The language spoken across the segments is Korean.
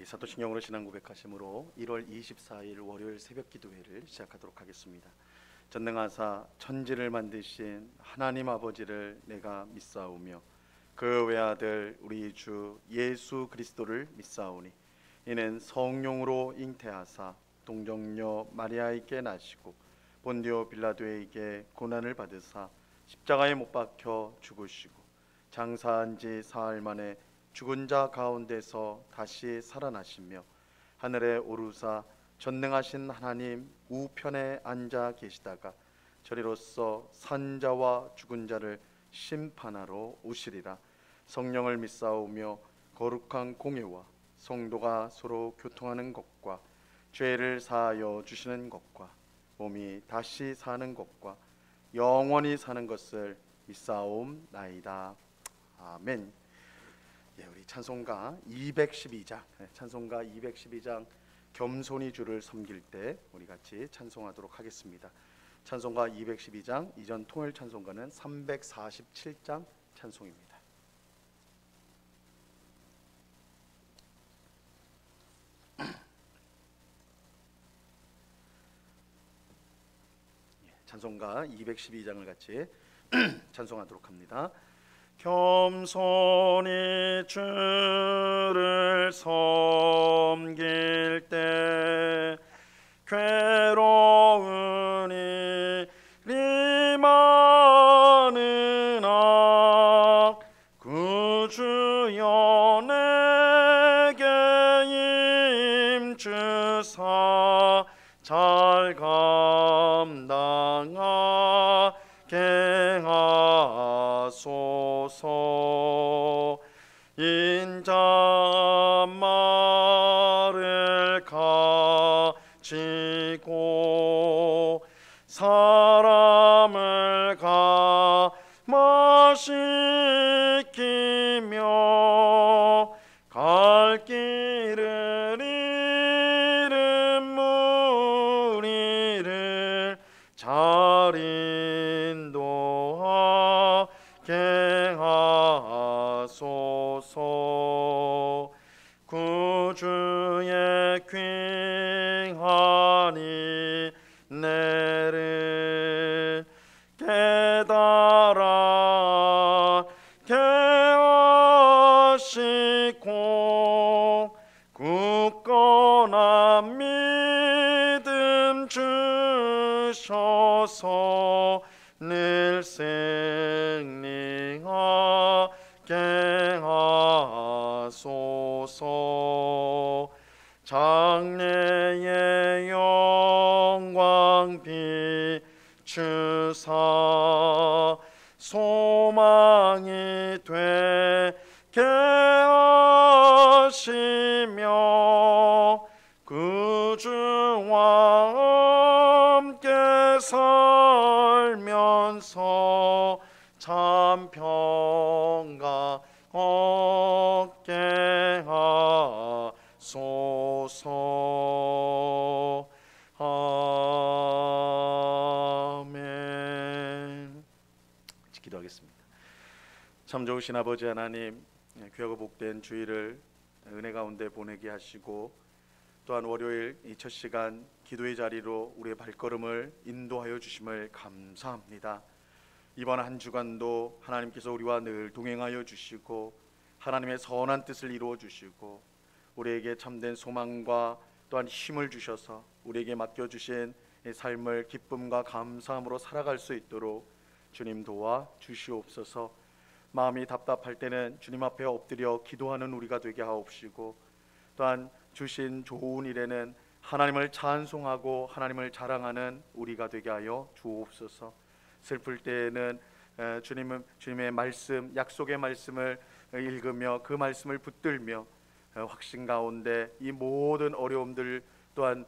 사도신경으로 신앙 고백하심으로 1월 24일 월요일 새벽 기도회를 시작하도록 하겠습니다. 전능하사 천지를 만드신 하나님 아버지를 내가 믿사오며 그 외아들 우리 주 예수 그리스도를 믿사오니 이는 성령으로 잉태하사 동정녀 마리아에게 나시고 본디오 빌라도에게 고난을 받으사 십자가에 못 박혀 죽으시고 장사한 지 사흘 만에 죽은 자 가운데서 다시 살아나시며 하늘에 오르사 전능하신 하나님 우편에 앉아 계시다가 저리로서 산 자와 죽은 자를 심판하러 오시리라. 성령을 믿사오며 거룩한 공예와 성도가 서로 교통하는 것과 죄를 사하여 주시는 것과 몸이 다시 사는 것과 영원히 사는 것을 믿사옵나이다. 아멘. 우리 찬송가 212장 겸손히 주를 섬길 때 우리 같이 찬송하도록 하겠습니다. 찬송가 212장, 이전 통일 찬송가는 347장 찬송입니다. 찬송가 212장을 같이 찬송하도록 합니다. 겸손히 주를 섬길 때 괴로운 일이 많으나 구주여 내게 임주사 잘 감당하게 하소서. 인자말을 가지고 사람을 감화시키며 갈 길을 잃은 무리를 잘 인도하게 하소서. 구주의 귀한 인내를 깨달아 하시고 굳건한 믿음 주셔서 늘 승리하게 하소서. 장래의 영광 비추사 소망이 되게 하시며 구주와 함께 살면서 참 평강 얻게 하소서. 아멘. 기도하겠습니다. 참 좋으신 아버지 하나님, 귀하고 복된 주일을 은혜 가운데 보내게 하시고 또한 월요일 이 첫 시간 기도의 자리로 우리의 발걸음을 인도하여 주심을 감사합니다. 이번 한 주간도 하나님께서 우리와 늘 동행하여 주시고 하나님의 선한 뜻을 이루어 주시고 우리에게 참된 소망과 또한 힘을 주셔서 우리에게 맡겨주신 삶을 기쁨과 감사함으로 살아갈 수 있도록 주님 도와 주시옵소서. 마음이 답답할 때는 주님 앞에 엎드려 기도하는 우리가 되게 하옵시고 또한 주신 좋은 일에는 하나님을 찬송하고 하나님을 자랑하는 우리가 되게 하여 주옵소서. 슬플 때에는 주님의 말씀, 약속의 말씀을 읽으며 그 말씀을 붙들며 확신 가운데 이 모든 어려움들 또한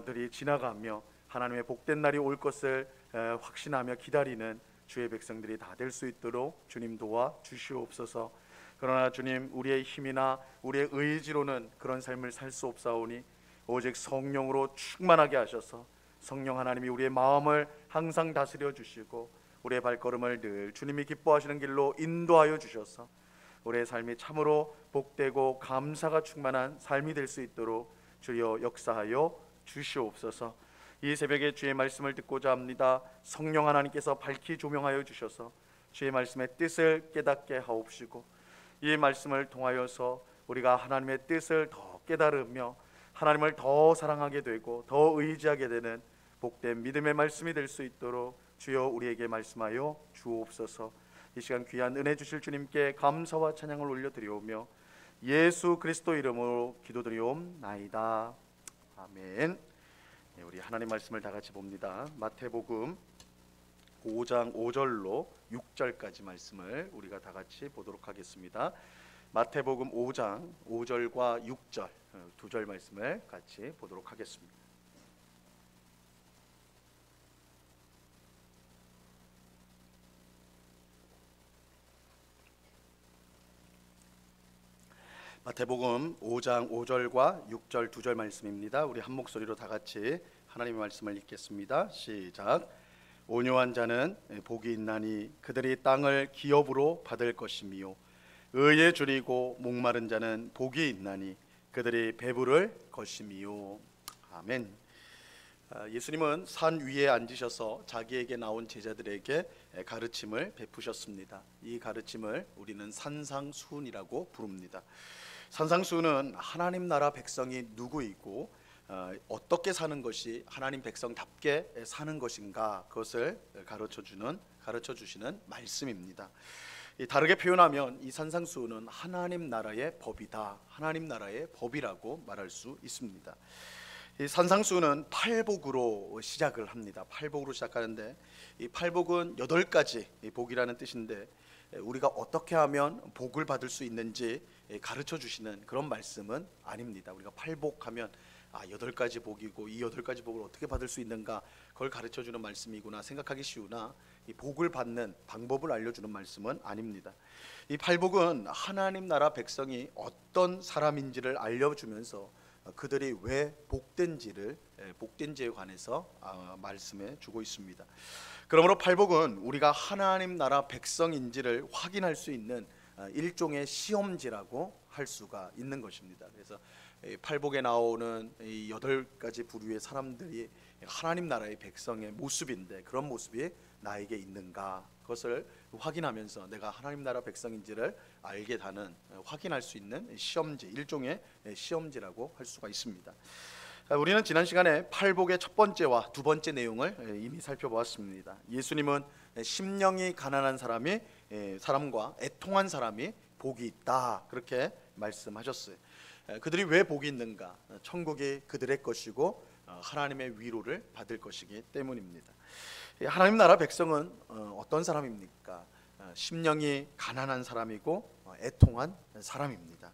들이 지나가며 하나님의 복된 날이 올 것을 확신하며 기다리는 주의 백성들이 다 될 수 있도록 주님 도와 주시옵소서. 그러나 주님, 우리의 힘이나 우리의 의지로는 그런 삶을 살 수 없사오니 오직 성령으로 충만하게 하셔서 성령 하나님이 우리의 마음을 항상 다스려 주시고 우리의 발걸음을 늘 주님이 기뻐하시는 길로 인도하여 주셔서 우리의 삶이 참으로 복되고 감사가 충만한 삶이 될 수 있도록 주여 역사하여 주시옵소서. 이 새벽에 주의 말씀을 듣고자 합니다. 성령 하나님께서 밝히 조명하여 주셔서 주의 말씀의 뜻을 깨닫게 하옵시고, 이 말씀을 통하여서 우리가 하나님의 뜻을 더 깨달으며 하나님을 더 사랑하게 되고 더 의지하게 되는 복된 믿음의 말씀이 될 수 있도록 주여 우리에게 말씀하여 주옵소서. 이 시간 귀한 은혜 주실 주님께 감사와 찬양을 올려드리오며 예수 그리스도 이름으로 기도드리옵나이다. 아멘. 우리 하나님 말씀을 다 같이 봅니다. 마태복음 5장 5절로 6절까지 말씀을 우리가 다 같이 보도록 하겠습니다. 마태복음 5장 5절과 6절 두 절 말씀을 같이 보도록 하겠습니다. 마태복음 5장 5절과 6절 두 절 말씀입니다. 우리 한 목소리로 다 같이 하나님의 말씀을 읽겠습니다. 시작. 온유한 자는 복이 있나니 그들이 땅을 기업으로 받을 것이며 의에 줄이고 목마른 자는 복이 있나니 그들이 배부를 것이며. 아멘. 예수님은 산 위에 앉으셔서 자기에게 나온 제자들에게 가르침을 베푸셨습니다. 이 가르침을 우리는 산상수훈이라고 부릅니다. 산상수훈은 하나님 나라 백성이 누구이고 어떻게 사는 것이 하나님 백성답게 사는 것인가, 그것을 가르쳐 주시는 말씀입니다. 다르게 표현하면 이 산상수훈은 하나님 나라의 법이다, 하나님 나라의 법이라고 말할 수 있습니다. 이 산상수훈은 팔복으로 시작을 합니다. 팔복으로 시작하는데 이 팔복은 8가지 복이라는 뜻인데 우리가 어떻게 하면 복을 받을 수 있는지 가르쳐 주시는 그런 말씀은 아닙니다. 우리가 팔복하면 8가지 복이고 이 8가지 복을 어떻게 받을 수 있는가, 그걸 가르쳐 주는 말씀이구나 생각하기 쉬우나 이 복을 받는 방법을 알려주는 말씀은 아닙니다. 이 팔복은 하나님 나라 백성이 어떤 사람인지를 알려주면서 그들이 왜 복된지에 관해서 말씀해 주고 있습니다. 그러므로 팔복은 우리가 하나님 나라 백성인지를 확인할 수 있는 일종의 시험지라고 할 수가 있는 것입니다. 그래서 팔복에 나오는 이 8가지 부류의 사람들이 하나님 나라의 백성의 모습인데 그런 모습이 나에게 있는가, 그것을 확인하면서 내가 하나님 나라 백성인지를 알게 되는, 확인할 수 있는 시험지, 일종의 시험지라고 할 수가 있습니다. 우리는 지난 시간에 팔복의 첫 번째와 두 번째 내용을 이미 살펴보았습니다. 예수님은 심령이 가난한 사람과 애통한 사람이 복이 있다, 그렇게 말씀하셨어요. 그들이 왜 복이 있는가? 천국이 그들의 것이고 하나님의 위로를 받을 것이기 때문입니다. 하나님 나라 백성은 어떤 사람입니까? 심령이 가난한 사람이고 애통한 사람입니다.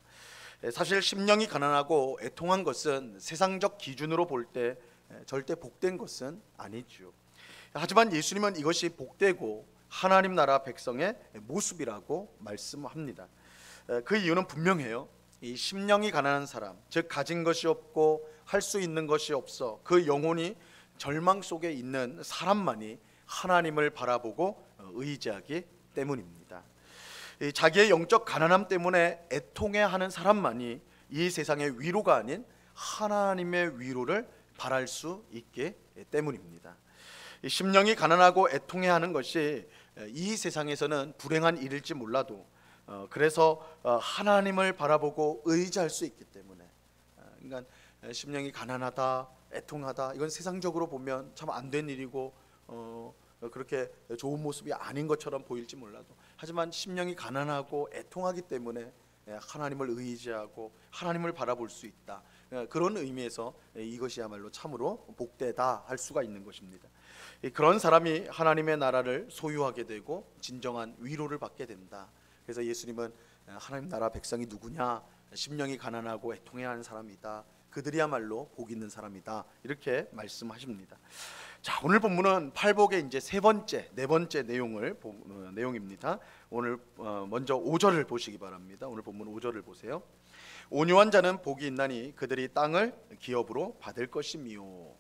사실 심령이 가난하고 애통한 것은 세상적 기준으로 볼 때 절대 복된 것은 아니죠. 하지만 예수님은 이것이 복되고 하나님 나라 백성의 모습이라고 말씀합니다. 그 이유는 분명해요. 이 심령이 가난한 사람, 즉 가진 것이 없고 할 수 있는 것이 없어 그 영혼이 절망 속에 있는 사람만이 하나님을 바라보고 의지하기 때문입니다. 자기의 영적 가난함 때문에 애통해하는 사람만이 이 세상의 위로가 아닌 하나님의 위로를 바랄 수 있기 때문입니다. 심령이 가난하고 애통해하는 것이 이 세상에서는 불행한 일일지 몰라도 그래서 하나님을 바라보고 의지할 수 있기 때문에, 그러니까 심령이 가난하다, 애통하다, 이건 세상적으로 보면 참 안 된 일이고 그렇게 좋은 모습이 아닌 것처럼 보일지 몰라도, 하지만 심령이 가난하고 애통하기 때문에 하나님을 의지하고 하나님을 바라볼 수 있다, 그런 의미에서 이것이야말로 참으로 복되다 할 수가 있는 것입니다. 그런 사람이 하나님의 나라를 소유하게 되고 진정한 위로를 받게 된다. 그래서 예수님은 하나님 나라 백성이 누구냐? 심령이 가난하고 애통해하는 사람이다. 그들이야말로 복 있는 사람이다. 이렇게 말씀하십니다. 자, 오늘 본문은 팔복의 이제 네 번째 내용입니다. 오늘 먼저 5절을 보시기 바랍니다. 오늘 본문 5절을 보세요. 온유한 자는 복이 있나니 그들이 땅을 기업으로 받을 것이미요.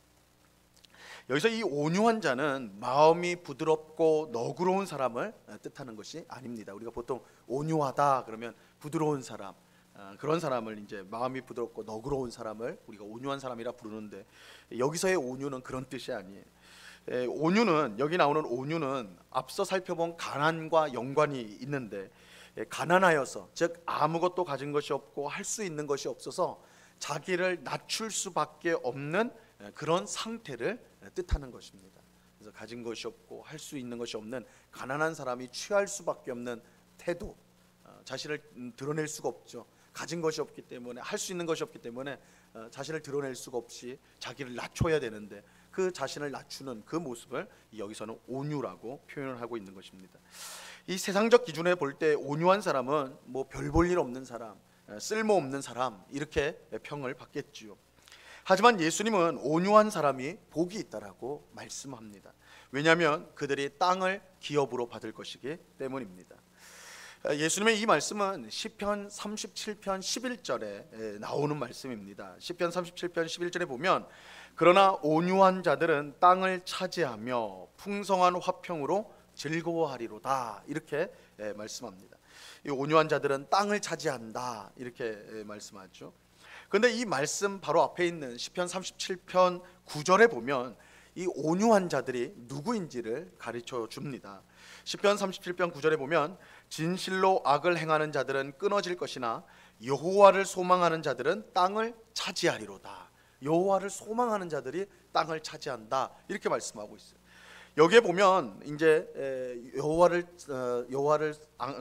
여기서 이 온유한 자는 마음이 부드럽고 너그러운 사람을 뜻하는 것이 아닙니다. 우리가 보통 온유하다 그러면 부드러운 사람, 그런 사람을 이제 마음이 부드럽고 너그러운 사람을 우리가 온유한 사람이라 부르는데, 여기서의 온유는 그런 뜻이 아니에요. 온유는, 여기 나오는 온유는 앞서 살펴본 가난과 연관이 있는데, 가난하여서, 즉 아무것도 가진 것이 없고 할 수 있는 것이 없어서 자기를 낮출 수밖에 없는 그런 상태를 뜻하는 것입니다. 그래서 가진 것이 없고 할 수 있는 것이 없는 가난한 사람이 취할 수밖에 없는 태도, 자신을 드러낼 수가 없죠. 가진 것이 없기 때문에, 할 수 있는 것이 없기 때문에 자신을 드러낼 수가 없이 자기를 낮춰야 되는데, 그 자신을 낮추는 그 모습을 여기서는 온유라고 표현을 하고 있는 것입니다. 이 세상적 기준에 볼 때 온유한 사람은 뭐 별 볼 일 없는 사람, 쓸모없는 사람, 이렇게 평을 받겠지요. 하지만 예수님은 온유한 사람이 복이 있다라고 말씀합니다. 왜냐하면 그들이 땅을 기업으로 받을 것이기 때문입니다. 예수님의 이 말씀은 시편 37편 11절에 나오는 말씀입니다. 시편 37편 11절에 보면, 그러나 온유한 자들은 땅을 차지하며 풍성한 화평으로 즐거워하리로다, 이렇게 말씀합니다. 이 온유한 자들은 땅을 차지한다, 이렇게 말씀하죠. 그런데 이 말씀 바로 앞에 있는 시편 37편 9절에 보면 이 온유한 자들이 누구인지를 가르쳐 줍니다. 시편 37편 9절에 보면, 진실로 악을 행하는 자들은 끊어질 것이나 여호와를 소망하는 자들은 땅을 차지하리로다. 여호와를 소망하는 자들이 땅을 차지한다, 이렇게 말씀하고 있어요. 여기에 보면 이제 여호와를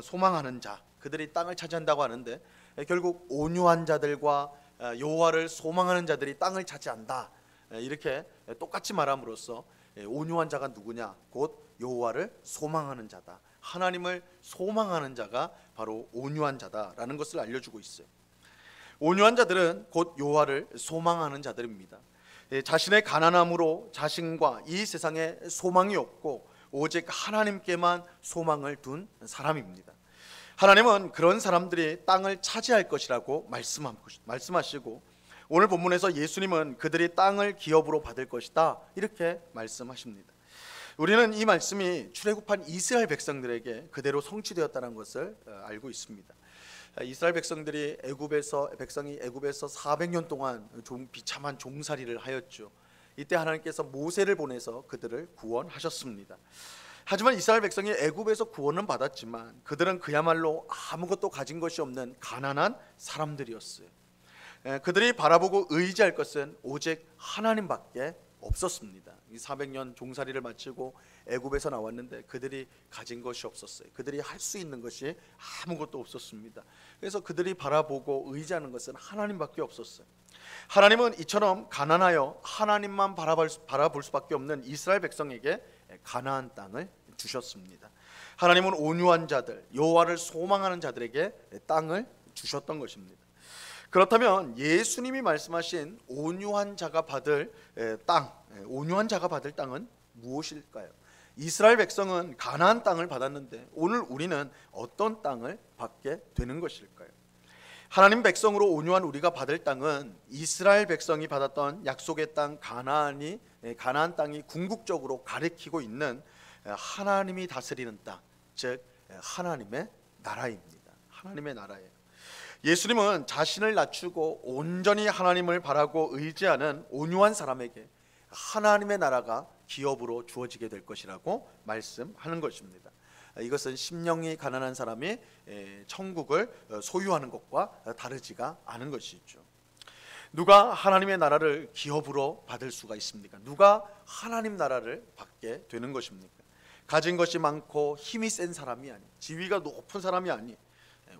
소망하는 자, 그들이 땅을 차지한다고 하는데, 결국 온유한 자들과 여호와를 소망하는 자들이 땅을 차지한다, 이렇게 똑같이 말함으로써 온유한 자가 누구냐? 곧 여호와를 소망하는 자다. 하나님을 소망하는 자가 바로 온유한 자다라는 것을 알려주고 있어요. 온유한 자들은 곧 여호와를 소망하는 자들입니다. 자신의 가난함으로 자신과 이 세상에 소망이 없고 오직 하나님께만 소망을 둔 사람입니다. 하나님은 그런 사람들이 땅을 차지할 것이라고 말씀하시고, 오늘 본문에서 예수님은 그들이 땅을 기업으로 받을 것이다, 이렇게 말씀하십니다. 우리는 이 말씀이 출애굽한 이스라엘 백성들에게 그대로 성취되었다는 것을 알고 있습니다. 이스라엘 백성이 애굽에서 400년 동안 비참한 종살이를 하였죠. 이때 하나님께서 모세를 보내서 그들을 구원하셨습니다. 하지만 이스라엘 백성이 애굽에서 구원은 받았지만 그들은 그야말로 아무것도 가진 것이 없는 가난한 사람들이었어요. 그들이 바라보고 의지할 것은 오직 하나님밖에 없었습니다. 이 400년 종살이를 마치고 애굽에서 나왔는데 그들이 가진 것이 없었어요. 그들이 할 수 있는 것이 아무것도 없었습니다. 그래서 그들이 바라보고 의지하는 것은 하나님밖에 없었어요. 하나님은 이처럼 가난하여 하나님만 바라볼 수밖에 없는 이스라엘 백성에게 가나안 땅을 주셨습니다. 하나님은 온유한 자들, 여호와를 소망하는 자들에게 땅을 주셨던 것입니다. 그렇다면 예수님이 말씀하신 온유한 자가 받을 땅은 무엇일까요? 이스라엘 백성은 가나안 땅을 받았는데 오늘 우리는 어떤 땅을 받게 되는 것일까요? 하나님 백성으로 온유한 우리가 받을 땅은 이스라엘 백성이 받았던 약속의 땅 가나안 땅이 궁극적으로 가리키고 있는 하나님이 다스리는 땅, 즉 하나님의 나라입니다. 하나님의 나라예요. 예수님은 자신을 낮추고 온전히 하나님을 바라고 의지하는 온유한 사람에게 하나님의 나라가 기업으로 주어지게 될 것이라고 말씀하는 것입니다. 이것은 심령이 가난한 사람이 천국을 소유하는 것과 다르지가 않은 것이죠. 누가 하나님의 나라를 기업으로 받을 수가 있습니까? 누가 하나님 나라를 받게 되는 것입니까? 가진 것이 많고 힘이 센 사람이 아니, 지위가 높은 사람이 아니,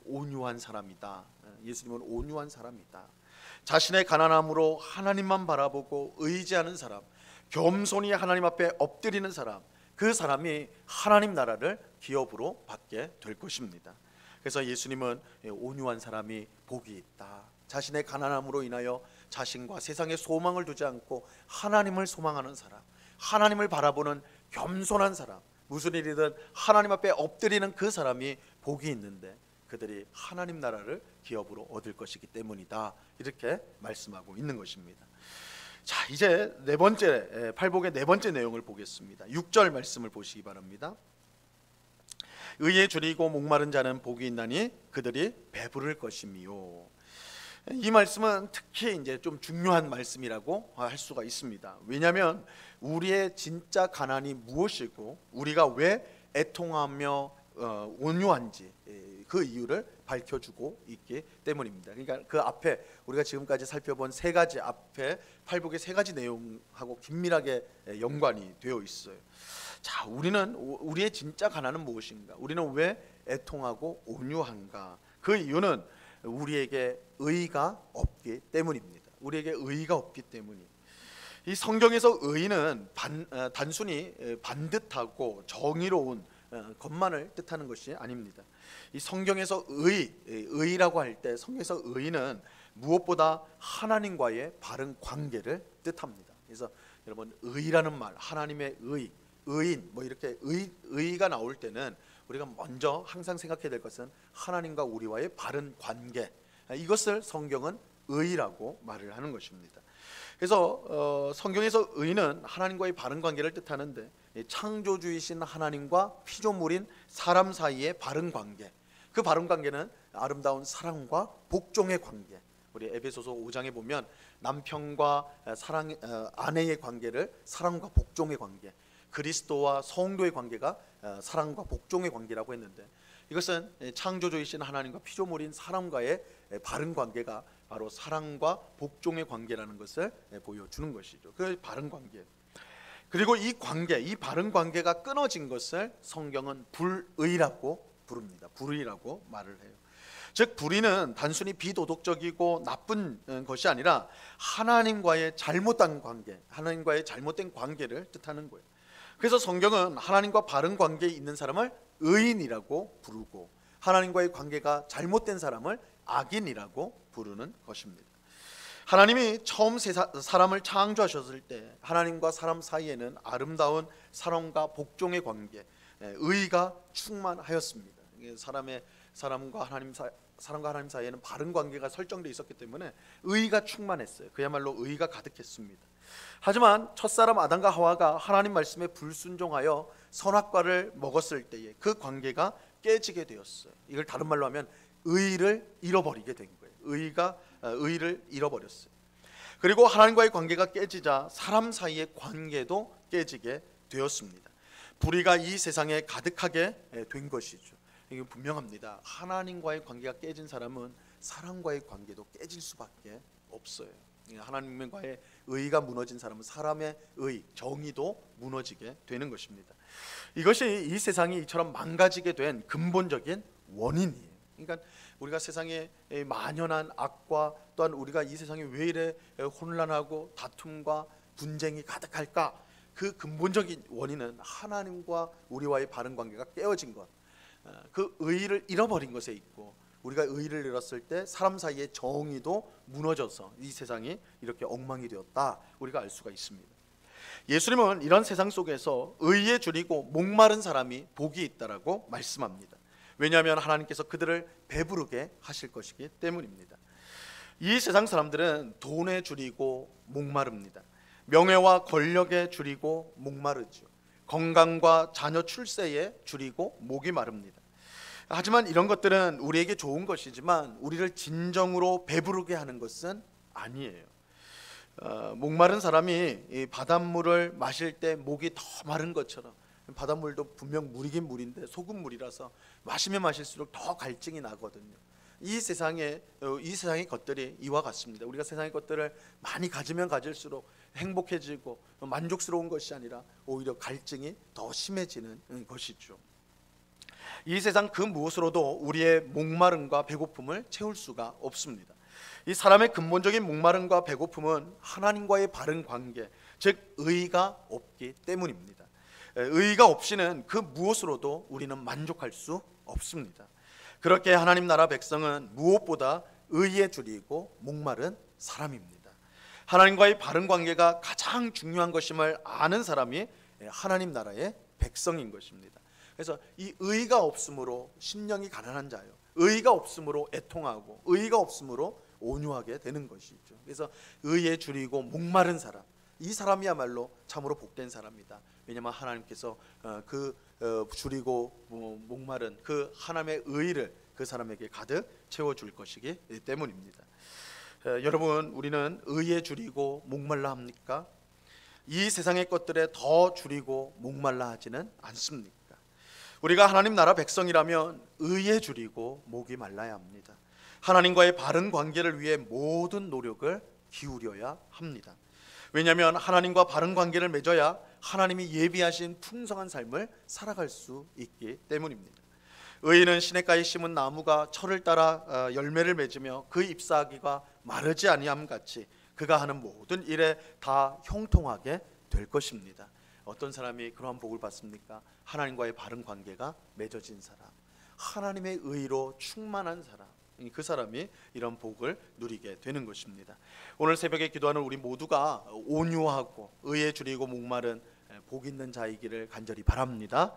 온유한 사람이다. 예수님은 온유한 사람이다. 자신의 가난함으로 하나님만 바라보고 의지하는 사람, 겸손히 하나님 앞에 엎드리는 사람, 그 사람이 하나님 나라를 기업으로 받게 될 것입니다. 그래서 예수님은 온유한 사람이 복이 있다. 자신의 가난함으로 인하여 자신과 세상에 소망을 두지 않고 하나님을 소망하는 사람, 하나님을 바라보는 겸손한 사람, 무슨 일이든 하나님 앞에 엎드리는 그 사람이 복이 있는데 그들이 하나님 나라를 기업으로 얻을 것이기 때문이다. 이렇게 말씀하고 있는 것입니다. 자, 이제 네 번째 팔복의 네 번째 내용을 보겠습니다. 6절 말씀을 보시기 바랍니다. 의에 줄이고 목마른 자는 복이 있나니 그들이 배부를 것이미요. 이 말씀은 특히 이제 좀 중요한 말씀이라고 할 수가 있습니다. 왜냐하면 우리의 진짜 가난이 무엇이고 우리가 왜 애통하며 온유한지 그 이유를 밝혀주고 있기 때문입니다. 그러니까 그 앞에 우리가 지금까지 살펴본 세 가지 앞에 팔복의 세 가지 내용하고 긴밀하게 연관이 되어 있어요. 자, 우리의 진짜 가난은 무엇인가? 우리는 왜 애통하고 온유한가? 그 이유는 우리에게 의가 없기 때문입니다. 우리에게 의가 없기 때문이. 이 성경에서 의는 단순히 반듯하고 정의로운 것만을 뜻하는 것이 아닙니다. 이 성경에서 의라고 할 때 성경에서 의는 무엇보다 하나님과의 바른 관계를 뜻합니다. 그래서 여러분, 의라는 말, 하나님의 의인 뭐 이렇게 의가 나올 때는 우리가 먼저 항상 생각해야 될 것은 하나님과 우리와의 바른 관계, 이것을 성경은 의라고 말을 하는 것입니다. 그래서 성경에서 의는 하나님과의 바른 관계를 뜻하는데 창조주이신 하나님과 피조물인 사람 사이의 바른 관계, 그 바른 관계는 아름다운 사랑과 복종의 관계. 우리 에베소서 5장에 보면 남편과 아내의 관계를 사랑과 복종의 관계, 그리스도와 성도의 관계가 사랑과 복종의 관계라고 했는데, 이것은 창조주이신 하나님과 피조물인 사람과의 바른 관계가 바로 사랑과 복종의 관계라는 것을 보여주는 것이죠. 그 바른 관계. 그리고 이 관계, 이 바른 관계가 끊어진 것을 성경은 불의라고 부릅니다. 불의라고 말을 해요. 즉, 불의는 단순히 비도덕적이고 나쁜 것이 아니라 하나님과의 잘못된 관계, 하나님과의 잘못된 관계를 뜻하는 거예요. 그래서 성경은 하나님과 바른 관계에 있는 사람을 의인이라고 부르고 하나님과의 관계가 잘못된 사람을 악인이라고 부르는 것입니다. 하나님이 처음 사람을 창조하셨을 때 하나님과 사람 사이에는 아름다운 사랑과 복종의 관계, 의가 충만하였습니다. 사람과 하나님 사이에는 바른 관계가 설정되어 있었기 때문에 의가 충만했어요. 그야말로 의가 가득했습니다. 하지만 첫사람 아담과 하와가 하나님 말씀에 불순종하여 선악과를 먹었을 때에 그 관계가 깨지게 되었어요. 이걸 다른 말로 하면 의를 잃어버리게 된 거예요. 의를 잃어버렸어요. 그리고 하나님과의 관계가 깨지자 사람 사이의 관계도 깨지게 되었습니다. 불의가 이 세상에 가득하게 된 것이죠. 이게 분명합니다. 하나님과의 관계가 깨진 사람은 사람과의 관계도 깨질 수밖에 없어요. 하나님과의 의가 무너진 사람은 사람의 의, 정의도 무너지게 되는 것입니다. 이것이 이 세상이 이처럼 망가지게 된 근본적인 원인이에요. 그러니까 우리가 세상에 만연한 악과 또한 우리가 이 세상이 왜 이래 혼란하고 다툼과 분쟁이 가득할까? 그 근본적인 원인은 하나님과 우리와의 바른 관계가 깨어진 것, 그 의를 잃어버린 것에 있고, 우리가 의를 잃었을 때 사람 사이의 정의도 무너져서 이 세상이 이렇게 엉망이 되었다, 우리가 알 수가 있습니다. 예수님은 이런 세상 속에서 의에 줄이고 목마른 사람이 복이 있다라고 말씀합니다. 왜냐하면 하나님께서 그들을 배부르게 하실 것이기 때문입니다. 이 세상 사람들은 돈에 줄이고 목마릅니다. 명예와 권력에 줄이고 목마르죠. 건강과 자녀 출세에 줄이고 목이 마릅니다. 하지만 이런 것들은 우리에게 좋은 것이지만 우리를 진정으로 배부르게 하는 것은 아니에요. 목마른 사람이 이 바닷물을 마실 때 목이 더 마른 것처럼, 바닷물도 분명 물이긴 물인데 소금물이라서 마시면 마실수록 더 갈증이 나거든요. 이 세상의 것들이 이와 같습니다. 우리가 세상의 것들을 많이 가지면 가질수록 행복해지고 만족스러운 것이 아니라 오히려 갈증이 더 심해지는 것이죠. 이 세상 그 무엇으로도 우리의 목마름과 배고픔을 채울 수가 없습니다. 이 사람의 근본적인 목마름과 배고픔은 하나님과의 바른 관계, 즉 의가 없기 때문입니다. 의가 없이는 그 무엇으로도 우리는 만족할 수 없습니다. 그렇게 하나님 나라 백성은 무엇보다 의에 줄이고 목마른 사람입니다. 하나님과의 바른 관계가 가장 중요한 것임을 아는 사람이 하나님 나라의 백성인 것입니다. 그래서 이 의가 없으므로 심령이 가난한 자요, 의가 없으므로 애통하고 의가 없으므로 온유하게 되는 것이죠. 그래서 의에 줄이고 목마른 사람, 이 사람이야말로 참으로 복된 사람이다. 왜냐하면 하나님께서 줄이고 목마른 그 하나님의 의를 그 사람에게 가득 채워줄 것이기 때문입니다. 여러분, 우리는 의에 줄이고 목말라 합니까? 이 세상의 것들에 더 줄이고 목말라 하지는 않습니까? 우리가 하나님 나라 백성이라면 의에 줄이고 목이 말라야 합니다. 하나님과의 바른 관계를 위해 모든 노력을 기울여야 합니다. 왜냐하면 하나님과 바른 관계를 맺어야 하나님이 예비하신 풍성한 삶을 살아갈 수 있기 때문입니다. 의인은 시냇가에 심은 나무가 철을 따라 열매를 맺으며 그 잎사귀가 마르지 아니함 같이 그가 하는 모든 일에 다 형통하게 될 것입니다. 어떤 사람이 그러한 복을 받습니까? 하나님과의 바른 관계가 맺어진 사람, 하나님의 의로 충만한 사람, 그 사람이 이런 복을 누리게 되는 것입니다. 오늘 새벽에 기도하는 우리 모두가 온유하고 의에 줄이고 목마른 복 있는 자이기를 간절히 바랍니다.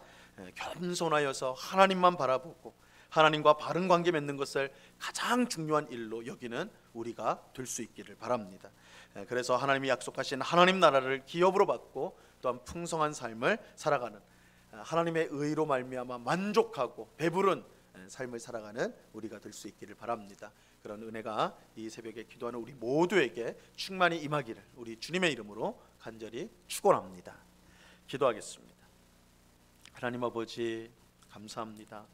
겸손하여서 하나님만 바라보고 하나님과 바른 관계 맺는 것을 가장 중요한 일로 여기는 우리가 될 수 있기를 바랍니다. 그래서 하나님이 약속하신 하나님 나라를 기업으로 받고 또한 풍성한 삶을 살아가는, 하나님의 의로 말미암아 만족하고 배부른 삶을 살아가는 우리가 될 수 있기를 바랍니다. 그런 은혜가 이 새벽에 기도하는 우리 모두에게 충만히 임하기를 우리 주님의 이름으로 간절히 축원합니다. 기도하겠습니다. 하나님 아버지, 감사합니다.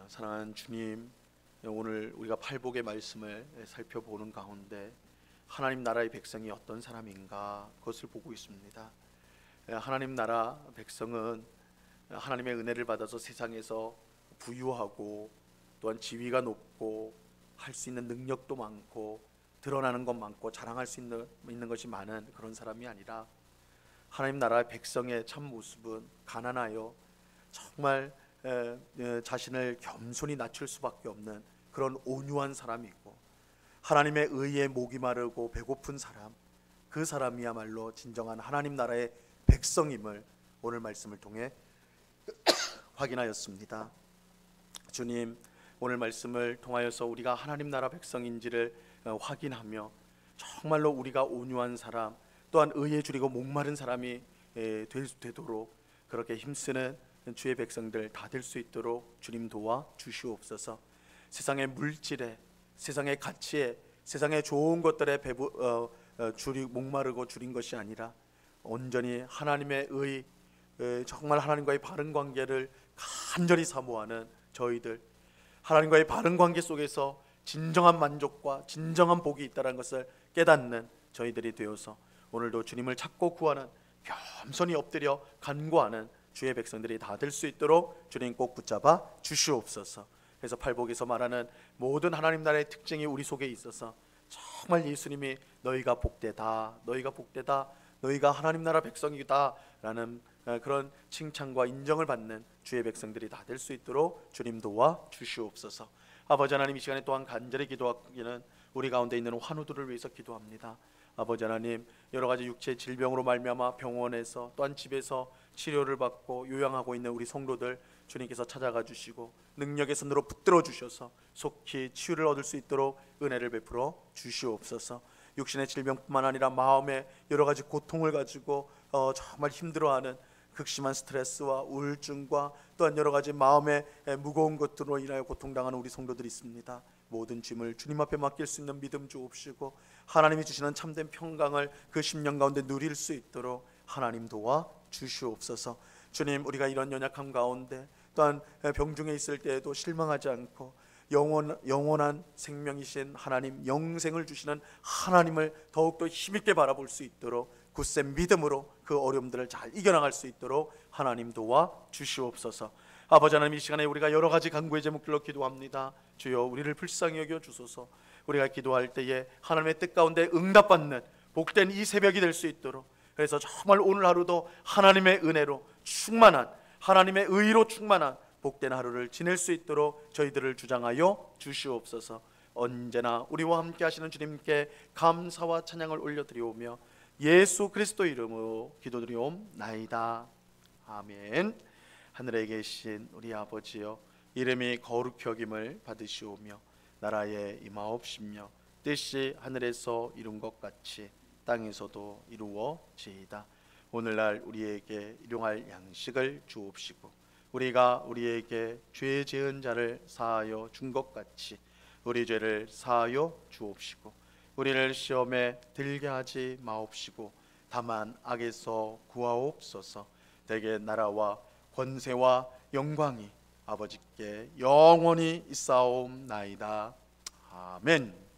사랑하는 주님, 오늘 우리가 팔복의 말씀을 살펴보는 가운데 하나님 나라의 백성이 어떤 사람인가 그것을 보고 있습니다. 하나님 나라 백성은 하나님의 은혜를 받아서 세상에서 부유하고 또한 지위가 높고 할 수 있는 능력도 많고 드러나는 것 많고 자랑할 수 있는 것이 많은 그런 사람이 아니라 하나님 나라의 백성의 참 모습은 가난하여 정말 자신을 겸손히 낮출 수밖에 없는 그런 온유한 사람이고, 하나님의 의에 목이 마르고 배고픈 사람, 그 사람이야말로 진정한 하나님 나라의 백성임을 오늘 말씀을 통해 확인하였습니다. 주님, 오늘 말씀을 통하여서 우리가 하나님 나라 백성인지를 확인하며 정말로 우리가 온유한 사람, 또한 의에 줄이고 목마른 사람이 되도록 그렇게 힘쓰는 주의 백성들 다 될 수 있도록 주님 도와 주시옵소서. 세상의 물질에, 세상의 가치에, 세상의 좋은 것들에 목마르고 줄인 것이 아니라 온전히 하나님의 의, 정말 하나님과의 바른 관계를 간절히 사모하는 저희들, 하나님과의 바른 관계 속에서 진정한 만족과 진정한 복이 있다는 것을 깨닫는 저희들이 되어서 오늘도 주님을 찾고 구하는, 겸손히 엎드려 간구하는 주의 백성들이 다 될 수 있도록 주님 꼭 붙잡아 주시옵소서. 그래서 팔복에서 말하는 모든 하나님 나라의 특징이 우리 속에 있어서 정말 예수님이 너희가 복되다, 너희가 복되다, 너희가 하나님 나라 백성이다 라는 그런 칭찬과 인정을 받는 주의 백성들이 다 될 수 있도록 주님 도와 주시옵소서. 아버지 하나님, 이 시간에 또한 간절히 기도하기는 우리 가운데 있는 환우들을 위해서 기도합니다. 아버지 하나님, 여러 가지 육체 질병으로 말미암아 병원에서 또한 집에서 치료를 받고 요양하고 있는 우리 성도들 주님께서 찾아가 주시고 능력의 손으로 붙들어 주셔서 속히 치유를 얻을 수 있도록 은혜를 베풀어 주시옵소서. 육신의 질병뿐만 아니라 마음의 여러 가지 고통을 가지고 정말 힘들어하는 극심한 스트레스와 우울증과 또한 여러 가지 마음의 무거운 것들로 인하여 고통당하는 우리 성도들이 있습니다. 모든 짐을 주님 앞에 맡길 수 있는 믿음 주옵시고 하나님이 주시는 참된 평강을 그 심령 가운데 누릴 수 있도록 하나님 도와 주시옵소서. 주님, 우리가 이런 연약함 가운데 또한 병중에 있을 때에도 실망하지 않고 영원한 생명이신 하나님, 영생을 주시는 하나님을 더욱더 힘있게 바라볼 수 있도록 굳센 믿음으로 그 어려움들을 잘 이겨나갈 수 있도록 하나님 도와 주시옵소서. 아버지 하나님, 이 시간에 우리가 여러 가지 간구의 제목들로 기도합니다. 주여, 우리를 불쌍히 여겨 주소서. 우리가 기도할 때에 하나님의 뜻 가운데 응답받는 복된 이 새벽이 될 수 있도록, 그래서 정말 오늘 하루도 하나님의 은혜로 충만한, 하나님의 의로 충만한 복된 하루를 지낼 수 있도록 저희들을 주장하여 주시옵소서. 언제나 우리와 함께 하시는 주님께 감사와 찬양을 올려드리오며 예수 그리스도 이름으로 기도드리옵나이다. 아멘. 하늘에 계신 우리 아버지여, 이름이 거룩히 여김을 받으시오며 나라에 임하옵시며 뜻이 하늘에서 이룬 것 같이 땅에서도 이루어지이다. 오늘날 우리에게 일용할 양식을 주옵시고 우리가 우리에게 죄 지은 자를 사하여 준 것 같이 우리 죄를 사하여 주옵시고 우리를 시험에 들게 하지 마옵시고 다만 악에서 구하옵소서. 대개 나라와 권세와 영광이 아버지께 영원히 있사옵나이다. 아멘.